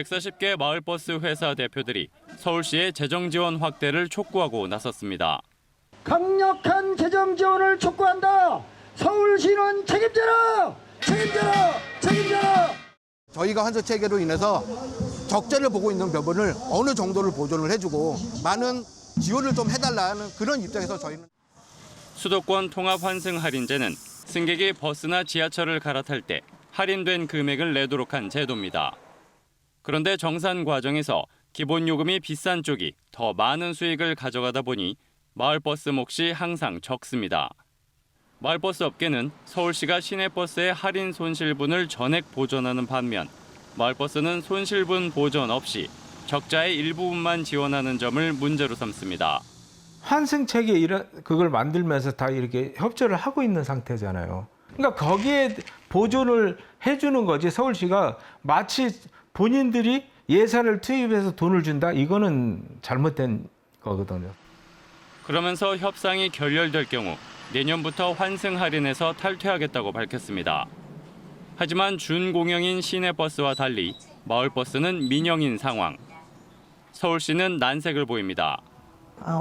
140개 마을버스 회사 대표들이 서울시의 재정 지원 확대를 촉구하고 나섰습니다. 강력한 재정 지원을 촉구한다. 서울시는 책임져라! 책임져라! 책임져라! 저희가 환승 체계로 인해서 적자를 보고 있는 부분을 어느 정도를 보존을 해주고 많은 지원을 좀 해달라는 그런 입장에서 저희는 수도권 통합 환승 할인제는 승객이 버스나 지하철을 갈아탈 때 할인된 금액을 내도록 한 제도입니다. 그런데 정산 과정에서 기본 요금이 비싼 쪽이 더 많은 수익을 가져가다 보니 마을버스 몫이 항상 적습니다. 마을버스 업계는 서울시가 시내버스의 할인 손실분을 전액 보전하는 반면 마을버스는 손실분 보전 없이 적자의 일부분만 지원하는 점을 문제로 삼습니다. 환승책에 그걸 만들면서 다 이렇게 협조를 하고 있는 상태잖아요. 그러니까 거기에 보존을 해주는 거지 서울시가 마치 본인들이 예산을 투입해서 돈을 준다? 이거는 잘못된 거거든요. 그러면서 협상이 결렬될 경우 내년부터 환승 할인에서 탈퇴하겠다고 밝혔습니다. 하지만 준공영인 시내버스와 달리 마을버스는 민영인 상황. 서울시는 난색을 보입니다.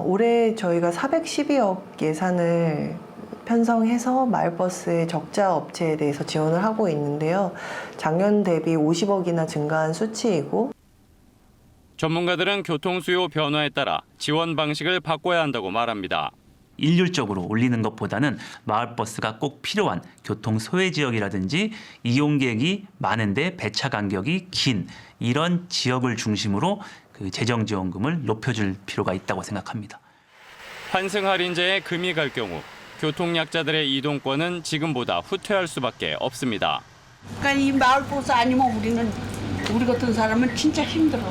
올해 저희가 412억 예산을 편성해서 마을버스의 적자 업체에 대해서 지원을 하고 있는데요. 작년 대비 50억이나 증가한 수치이고 전문가들은 교통수요 변화에 따라 지원 방식을 바꿔야 한다고 말합니다. 일률적으로 올리는 것보다는 마을버스가 꼭 필요한 교통 소외 지역이라든지 이용객이 많은데 배차 간격이 긴 이런 지역을 중심으로 그 재정지원금을 높여줄 필요가 있다고 생각합니다. 환승 할인제에 금이 갈 경우 교통약자들의 이동권은 지금보다 후퇴할 수밖에 없습니다. 그러니까 이 마을버스 아니면 우리 같은 사람은 진짜 힘들어.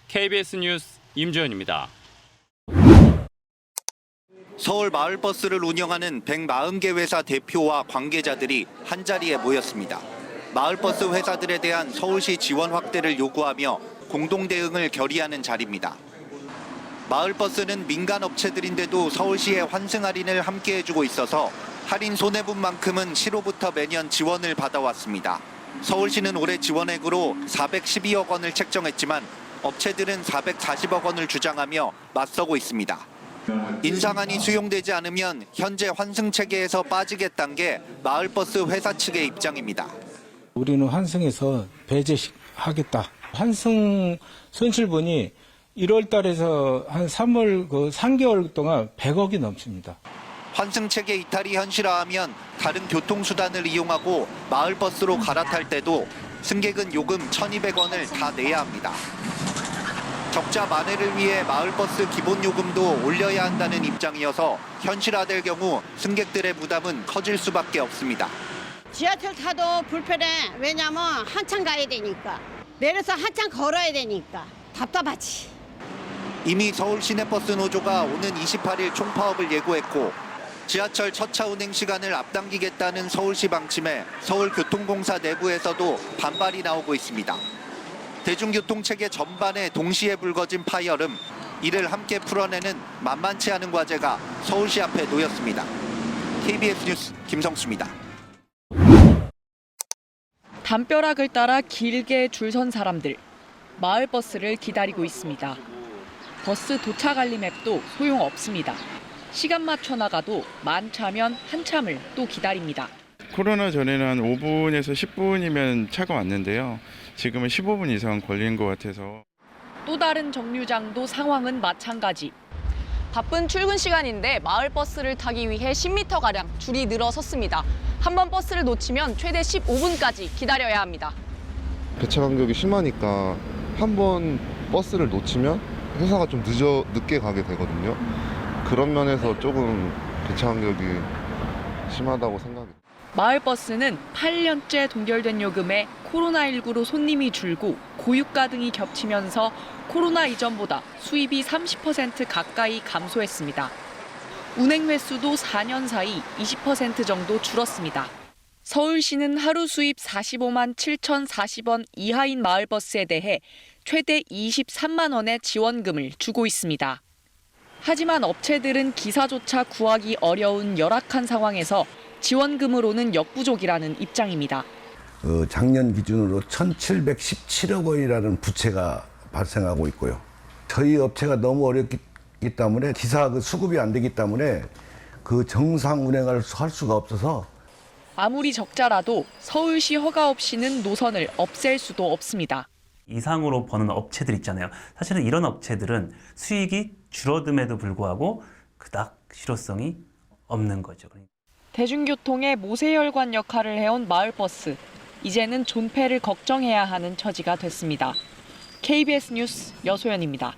KBS 뉴스 임주현입니다. 서울 마을버스를 운영하는 140개 회사 대표와 관계자들이 한자리에 모였습니다. 마을버스 회사들에 대한 서울시 지원 확대를 요구하며 공동 대응을 결의하는 자리입니다. 마을버스는 민간 업체들인데도 서울시의 환승 할인을 함께 해주고 있어서 할인 손해분만큼은 시로부터 매년 지원을 받아왔습니다. 서울시는 올해 지원액으로 412억 원을 책정했지만 업체들은 440억 원을 주장하며 맞서고 있습니다. 인상안이 수용되지 않으면 현재 환승 체계에서 빠지겠다는 게 마을버스 회사 측의 입장입니다. 우리는 환승에서 배제하겠다. 환승 손실분이 1월 달에서 한 3월 3개월 동안 100억이 넘습니다. 환승 체계 이탈이 현실화하면 다른 교통수단을 이용하고 마을버스로 갈아탈 때도 승객은 요금 1,200원을 다 내야 합니다. 적자 만회를 위해 마을버스 기본요금도 올려야 한다는 입장이어서 현실화될 경우 승객들의 부담은 커질 수밖에 없습니다. 지하철 타도 불편해. 왜냐면 한참 가야 되니까. 내려서 한참 걸어야 되니까. 답답하지. 이미 서울시내버스 노조가 오는 28일 총파업을 예고했고 지하철 첫차 운행 시간을 앞당기겠다는 서울시 방침에 서울교통공사 내부에서도 반발이 나오고 있습니다. 대중교통체계 전반에 동시에 불거진 파열음, 이를 함께 풀어내는 만만치 않은 과제가 서울시 앞에 놓였습니다. KBS 뉴스 김성수입니다. 담벼락을 따라 길게 줄 선 사람들. 마을버스를 기다리고 있습니다. 버스 도착 알림 앱도 소용없습니다. 시간 맞춰 나가도 많자면 한참을 또 기다립니다. 코로나 전에는 한 5분에서 10분이면 차가 왔는데요. 지금은 15분 이상 걸리는 것 같아서. 또 다른 정류장도 상황은 마찬가지. 바쁜 출근 시간인데 마을버스를 타기 위해 10m가량 줄이 늘어섰습니다. 한 번 버스를 놓치면 최대 15분까지 기다려야 합니다. 배차 간격이 심하니까 한 번 버스를 놓치면 회사가 좀 늦게 가게 되거든요. 그런 면에서 조금 배차 간격이 심하다고 생각해요. 마을버스는 8년째 동결된 요금에 코로나19로 손님이 줄고 고유가 등이 겹치면서 코로나 이전보다 수입이 30% 가까이 감소했습니다. 운행 횟수도 4년 사이 20% 정도 줄었습니다. 서울시는 하루 수입 45만 7,040원 이하인 마을버스에 대해 최대 23만 원의 지원금을 주고 있습니다. 하지만 업체들은 기사조차 구하기 어려운 열악한 상황에서 지원금으로는 역부족이라는 입장입니다. 작년 기준으로 1,717억 원이라는 부채가 발생하고 있고요. 저희 업체가 너무 어렵기 때문에 기사 수급이 안 되기 때문에 그 정상 운행을 할 수가 없어서 아무리 적자라도 서울시 허가 없이는 노선을 없앨 수도 없습니다. 이상으로 버는 업체들 있잖아요. 사실은 이런 업체들은 수익이 줄어듦에도 불구하고 그닥 실효성이 없는 거죠. 대중교통의 모세혈관 역할을 해온 마을버스. 이제는 존폐를 걱정해야 하는 처지가 됐습니다. KBS 뉴스 여소연입니다.